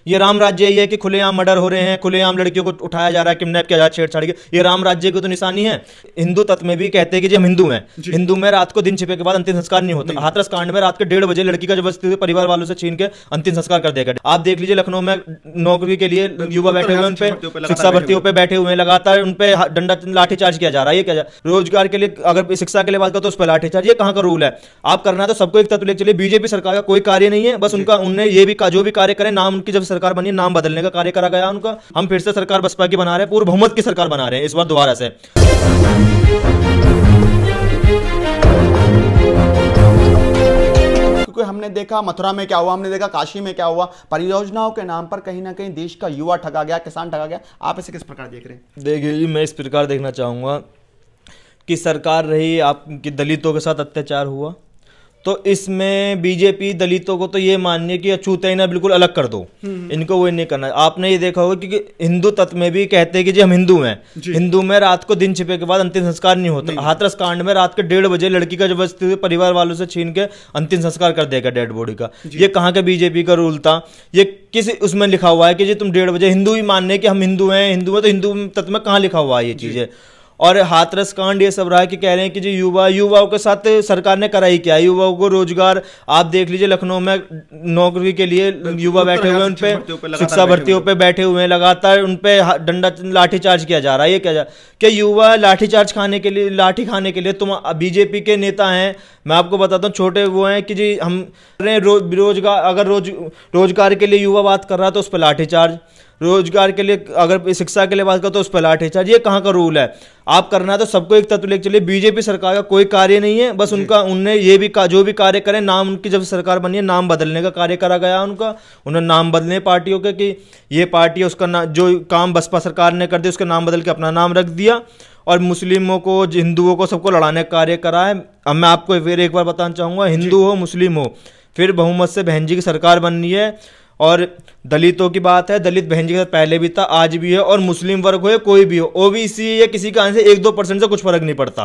ये राम राज्य ही है कि खुलेआम मर्डर हो रहे हैं, खुलेआम लड़कियों को उठाया जा रहा है, किडनैप किया जा रहा है, छेड़छाड़ की। ये राम राज्य की तो निशानी है। हिंदू तत्व में भी कहते हैं कि जी हम हिंदू हैं। हिंदू में रात को दिन छिपे के बाद अंतिम संस्कार नहीं होता। हाथरस कांड में रात के 1:30 बजे लड़की का जबरदस्ती परिवार वालों से छीन के अंतिम संस्कार कर दिया गया। आप देख लीजिए लखनऊ में नौकरी के लिए युवा बैठे हुए, उनपे शिक्षा भर्तियों पे बैठे हुए, लगातार उनपे डंडा लाठीचार्ज किया जा रहा है। ये क्या रोजगार के लिए, अगर शिक्षा के लिए बात करो तो उस पर लाठीचार्ज। ये कहां का रूल है? आप करना है तो सबको एक तत्व लेकर चलिए। बीजेपी सरकार का कोई कार्य नहीं है, बस उनने ये भी जो भी कार्य करे, नाम उनकी जब सरकार बनी नाम बदलने का कार्य करा गया उनका। हम फिर से सरकार बसपा की बना रहे हैं, पूर्ण बहुमत की सरकार बना रहे हैं इस बार दोबारा से। क्योंकि हमने देखा मथुरा में क्या हुआ, हमने देखा काशी में क्या हुआ। परियोजनाओं के नाम पर कहीं ना कहीं देश का युवा ठगा गया, किसान ठगा गया। आप इसे किस प्रकार देख रहे हैं? देखिए, मैं इस प्रकार देखना चाहूंगा कि सरकार रही आपकी, दलितों के साथ अत्याचार हुआ, तो इसमें बीजेपी दलितों को तो ये माननी है कि अछूते ही ना बिल्कुल अलग कर दो, इनको वो नहीं करना। आपने ये देखा होगा कि हिंदू तत्व में भी कहते हैं कि जी हम हिंदू हैं। हिंदू में रात को दिन छिपे के बाद अंतिम संस्कार नहीं होता। हाथरस कांड में रात के 1:30 बजे लड़की का जबरदस्ती परिवार वालों से छीन के अंतिम संस्कार कर देगा डेड बॉडी का। ये कहाँ का बीजेपी का रूल था? ये किस उसमें लिखा हुआ है कि जी तुम 1:30 बजे हिंदू ही मानने कि हम हिंदू हैं, हिंदू है तो हिंदू तत्व में कहाँ लिखा हुआ है ये चीजें? और हाथरस कांड ये सब रहा है कि कह रहे हैं कि जी युवाओं के साथ सरकार ने करा ही क्या? युवाओं को रोजगार, आप देख लीजिए लखनऊ में नौकरी के लिए युवा बैठे हुए, उनपे शिक्षा भर्तियों पे बैठे हुए हैं, लगातार उनपे डंडा लाठीचार्ज किया जा रहा है। ये क्या युवा लाठीचार्ज खाने के लिए, लाठी खाने के लिए तुम बीजेपी के नेता हैं? मैं आपको बताता हूँ, छोटे वो हैं कि जी हम रोजगार, अगर रोजगार के लिए युवा बात कर रहा है तो उस पर लाठीचार्ज, रोजगार के लिए, अगर शिक्षा के लिए बात करो तो उस पर लाठीचार्ज। ये कहाँ का रूल है? आप करना है तो सबको एक तत्व लेकर चलिए। बीजेपी सरकार का कोई कार्य नहीं है, बस उनने ये भी जो भी कार्य करें, नाम उनकी जब सरकार बनी है नाम बदलने का कार्य करा गया उनका। उन्होंने नाम बदलने पार्टियों के कि ये पार्टी है, उसका जो काम बसपा सरकार ने कर दिया उसका नाम बदल के अपना नाम रख दिया, और मुस्लिमों को, हिंदुओं को, सबको लड़ाने का कार्य करा है। अब मैं आपको फिर एक बार बताना चाहूँगा, हिंदू हो मुस्लिम हो, फिर बहुमत से बहन जी की सरकार बननी है। और दलितों की बात है, दलित बहन जी के साथ पहले भी था, आज भी है, और मुस्लिम वर्ग हो या कोई भी हो, ओबीसी या किसी का आने से 1-2% से कुछ फर्क नहीं पड़ता।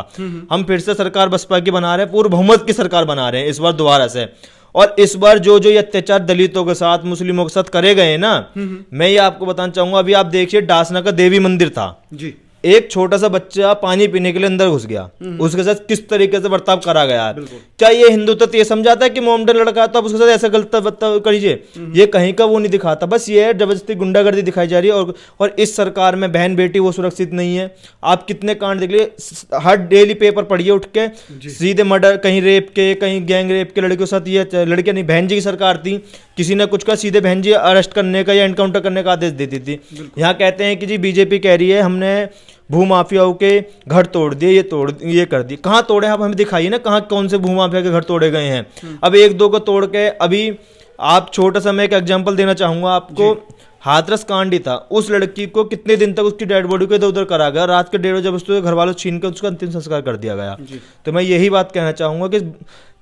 हम फिर से सरकार बसपा की बना रहे हैं, पूर्ण बहुमत की सरकार बना रहे हैं इस बार दोबारा से। और इस बार जो ये अत्याचार दलितों के साथ, मुस्लिमों के साथ करे गए ना, मैं ये आपको बताना चाहूंगा। अभी आप देखिए, डासना का देवी मंदिर था जी, एक छोटा सा बच्चा पानी पीने के लिए अंदर घुस गया, उसके साथ किस तरीके से बर्ताव करा गया है। क्या ये हिंदू तत्व ये समझाता है कि मोहम्मदन लड़का तो आप उसके साथ ऐसा गलत बर्ताव करिए? ये कहीं का वो नहीं दिखाता, बस ये है जबरदस्ती गुंडागर्दी दिखाई जा रही है। और इस सरकार में बहन बेटी वो सुरक्षित नहीं है। आप कितने कांड देख लिए, हर डेली पेपर पढ़िए उठ के, सीधे मर्डर, कहीं रेप के, कहीं गैंग रेप के लड़कियों के साथ। ये लड़कियां नहीं, बहन जी की सरकार थी, किसी ने कुछ का सीधे बहन जी अरेस्ट करने का या एनकाउंटर करने का आदेश देती थी। यहाँ कहते हैं कि जी बीजेपी कह रही है हमने भूमाफियाओं के घर तोड़ दिए, ये कर दिए। कहाँ तोड़े? आप हमें दिखाइए ना, कहाँ कौन से भूमाफिया के घर तोड़े गए हैं। अब 1-2 को तोड़ के, अभी आप छोटा सा मैं एक एग्जांपल देना चाहूंगा आपको। हाथरस कांड ही था, उस लड़की को कितने दिन तक उसकी डेड बॉडी को इधर उधर करा गया, रात के 1:30 बजे उसके घर वालों छीन के उसका अंतिम संस्कार कर दिया गया। तो मैं यही बात कहना चाहूंगा कि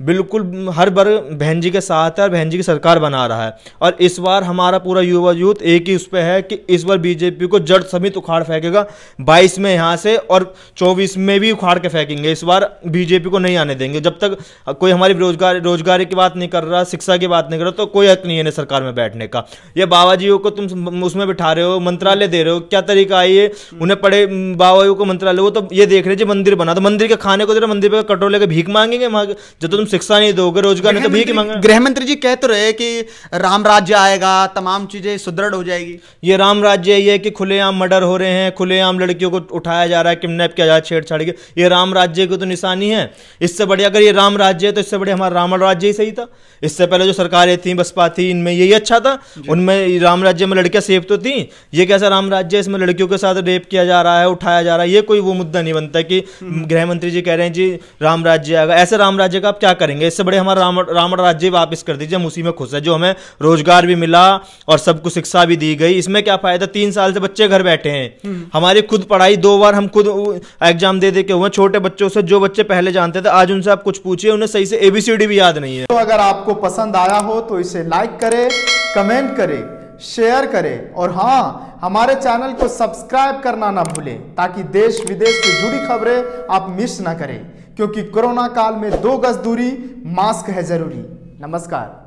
बिल्कुल हर बार बहन जी के साथ है और बहन जी की सरकार बना रहा है। और इस बार हमारा पूरा युवा यूथ एक ही उस पर है कि इस बार बीजेपी को जड़ समेत उखाड़ फेंकेगा। 22 में यहाँ से और 24 में भी उखाड़ के फेंकेंगे। इस बार बीजेपी को नहीं आने देंगे। जब तक कोई हमारी रोजगारी की बात नहीं कर रहा, शिक्षा की बात नहीं कर रहा, तो कोई हक नहीं है सरकार में बैठने का। ये बाबा जी को तुम उसमें बिठा रहे हो, मंत्रालय दे रहे हो, क्या तरीका है ये? उन्हें पड़े बाबा जी को मंत्रालय, वो तो ये देख रहे जी मंदिर बना, तो मंदिर के खाने को दे रहे, मंदिर पे कटोरे के भीख मांगेंगे। जब तुम शिक्षा नहीं दोगे, रोजगार नहीं, तो भीख मांगे। गृह मंत्री जी कह तो रहे कि राम राज्य आएगा, तमाम चीजें सुदृढ़ हो जाएगी। ये राम राज्य ये है कि खुलेआम मर्डर हो रहे हैं, खुलेआम लड़कियों को उठाया जा रहा है, किडनैप किया जा रहा है, छेड़छाड़ की। ये राम राज्य की तो निशानी है। इससे बढ़िया, अगर ये राम राज्य है तो इससे बढ़िया हमारा रावण राज्य ही सही था। इससे पहले जो सरकारें थी, बसपा थी, इनमें यही अच्छा था। उनमें राम राज्य में लड़कियां सेफ तो थी। ये कैसा राम राज्य है, इसमें लड़कियों के साथ रेप किया जा रहा है, उठाया जा रहा है। ये कोई वो मुद्दा नहीं बनता कि गृह मंत्री जी कह रहे हैं जी राम राज्य आएगा। ऐसे राम राज्य का आप क्या करेंगे? इससे बड़े हमारा रावण राज्य वापस कर दीजिए, हम उसी में खुश है। जो हमें रोजगार भी मिला और सबको शिक्षा भी दी गई, इसमें क्या फायदा? 3 साल से बच्चे घर बैठे हैं। हमारी खुद पढ़ाई 2 बार हम खुद एग्जाम दे के हुए, छोटे बच्चों से, जो बच्चे पहले जानते थे, आज उनसे आप कुछ पूछिए, उन्हें सही से ABCD भी याद नहीं है। तो अगर आपको पसंद आया हो तो इसे लाइक करें, कमेंट करें, शेयर करें, और हाँ, हमारे चैनल को सब्सक्राइब करना ना भूलें, ताकि देश विदेश से जुड़ी खबरें आप मिस ना करें। क्योंकि कोरोना काल में 2 गज दूरी, मास्क है जरूरी। नमस्कार।